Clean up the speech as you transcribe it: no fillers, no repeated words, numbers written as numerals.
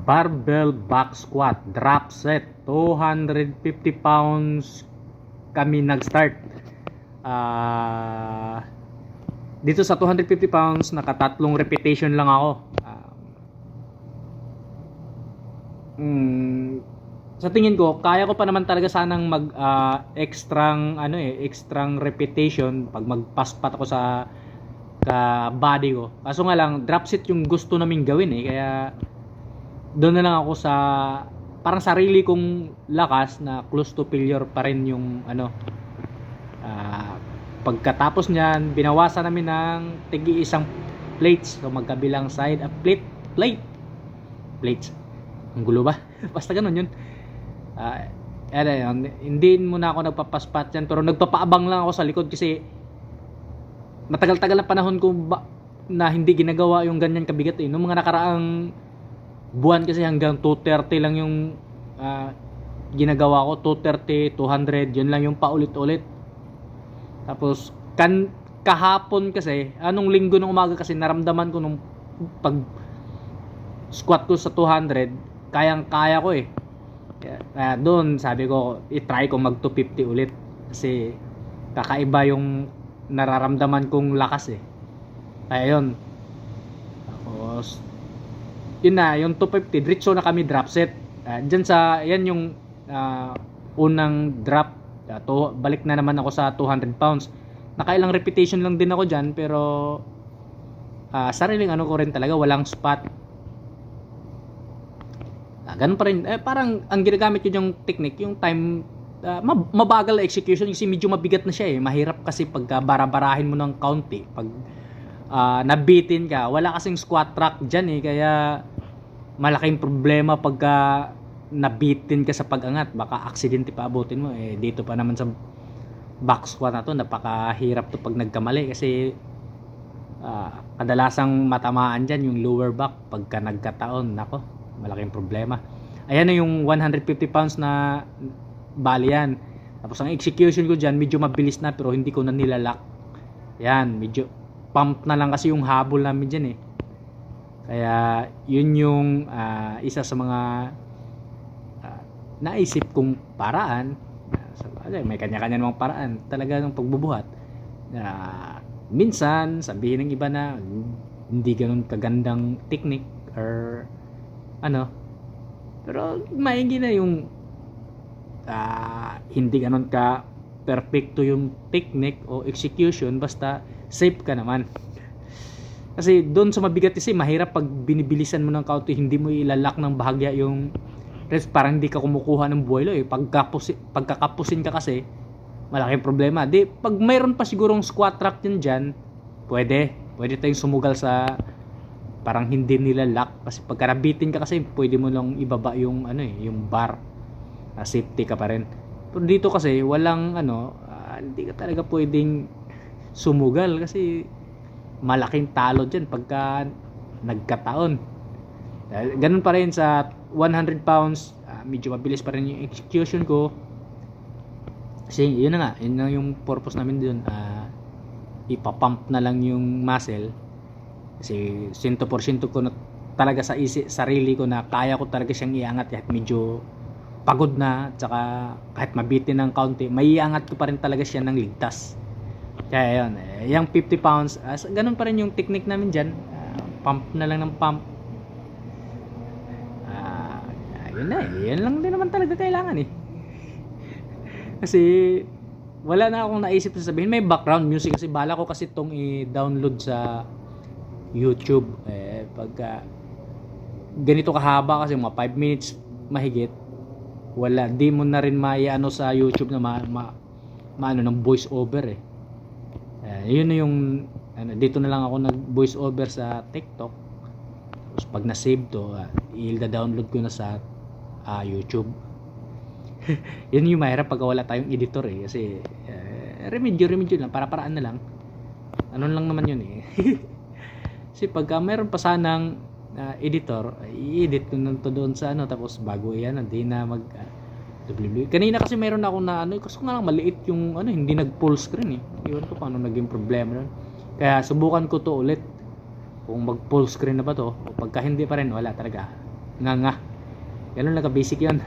barbell back squat drop set 250 pounds kami nag-start. Dito sa 250 pounds nakatatlong repetition lang ako. Sa tingin ko kaya ko pa naman talaga sanang mag extrang repetition pag magpaspat ako sa body ko. Kaso nga lang drop set yung gusto naming gawin kaya doon na lang ako sa parang sarili kong lakas na close to failure pa rin yung pagkatapos niyan binawasan namin ng tig-isang plates, so magkabilang side plates. Ang gulo ba? Basta ganun yun. Hindi muna ako nagpapaspat yan, pero nagpapaabang lang ako sa likod kasi matagal-tagal na panahon ko na hindi ginagawa yung ganyan kabigat Noong mga nakaraang buwan kasi hanggang 230 lang yung ginagawa ko, 230, 200, yun lang yung paulit-ulit. Tapos kahapon kasi, anong linggo ng umaga kasi naramdaman ko nung pag squat ko sa 200 kayang-kaya ko doon sabi ko i-try ko mag 250 ulit kasi kakaiba yung nararamdaman kong lakas kaya yun. Tapos yun na, yung 250 diretso na kami drop set. Dyan yan yung unang drop. Balik na naman ako sa 200 pounds. Nakailang repetition lang din ako dyan, pero sariling ko rin talaga, walang spot. Ganun pa rin, parang ang ginagamit ko yung technique, yung time, mabagal na execution kasi medyo mabigat na siya mahirap kasi pagka bara-barahin mo ng county, pag nabitin ka, wala kasing squat track dyan kaya malaking problema pagka nabitin ka sa pag-angat, baka aksidente pa abutin mo dito pa naman sa back squat na to, napakahirap to pag nagkamali kasi kadalasang matamaan dyan yung lower back pagka nagkataon, nako, malaking problema. Ayan na yung 150 pounds na bali yan. Tapos ang execution ko dyan medyo mabilis na pero hindi ko na nilalak. Yan, medyo pump na lang kasi yung habol namin dyan Kaya yun yung isa sa mga naisip kong paraan. May kanya-kanya namang paraan talaga ng pagbubuhat. Minsan sabihin ng iba na hindi ganun kagandang technique or pero maigi na yung hindi ganun ka perfecto yung technique o execution, basta safe ka naman. Kasi doon sa mabigat kasi mahirap pag binibilisan mo ng county, hindi mo ilalak ng bahagya yung rest, parang hindi ka kumukuha ng buwelo pagkakapusin ka kasi malaking problema. Pag mayroon pa sigurong squat track dyan, pwede tayong sumugal sa parang hindi nila lock kasi pagka nabitin ka kasi pwede mo lang ibaba yung yung bar, safety ka pa rin. Pero dito kasi walang hindi ka talaga pwedeng sumugal kasi malaking talo dyan pagka nagkataon. Ganun pa rin sa 100 pounds, medyo mabilis pa rin yung execution ko kasi yun na yung purpose namin dun, ipapump na lang yung muscle kasi 100% ko na talaga sa sarili ko na kaya ko talaga siyang iangat kahit medyo pagod na, tsaka kahit mabitin ng kaunti, may iangat ko pa rin talaga siya ng ligtas. Kaya yun, yung 50 pounds, ganun pa rin yung technique namin dyan, pump na lang ng pump. Yun lang din naman talaga kailangan kasi wala na akong naisip na sabihin. May background music kasi bala ko kasi itong i-download sa YouTube. Pagka ganito kahaba kasi mga 5 minutes mahigit, wala, di mo na rin sa YouTube na maano ng voice over yun na yung dito na lang ako nag voice over sa TikTok. Tapos pag na-save to, i-download ko na sa YouTube. Yun yung mahirap pag wala tayong editor kasi remedyo lang, para-paraan na lang. Ano lang naman yun kasi pagka meron pa sanang editor, i-edit ko nito doon sa tapos bago hindi na mag kanina kasi meron ako na kasi nga lang maliit yung hindi nag full screen iwan ko paano naging problema nun. Kaya subukan ko to ulit kung mag full screen na ba to, o pagka hindi pa rin, wala talaga, nga. Ganun lang ka basic 'yon.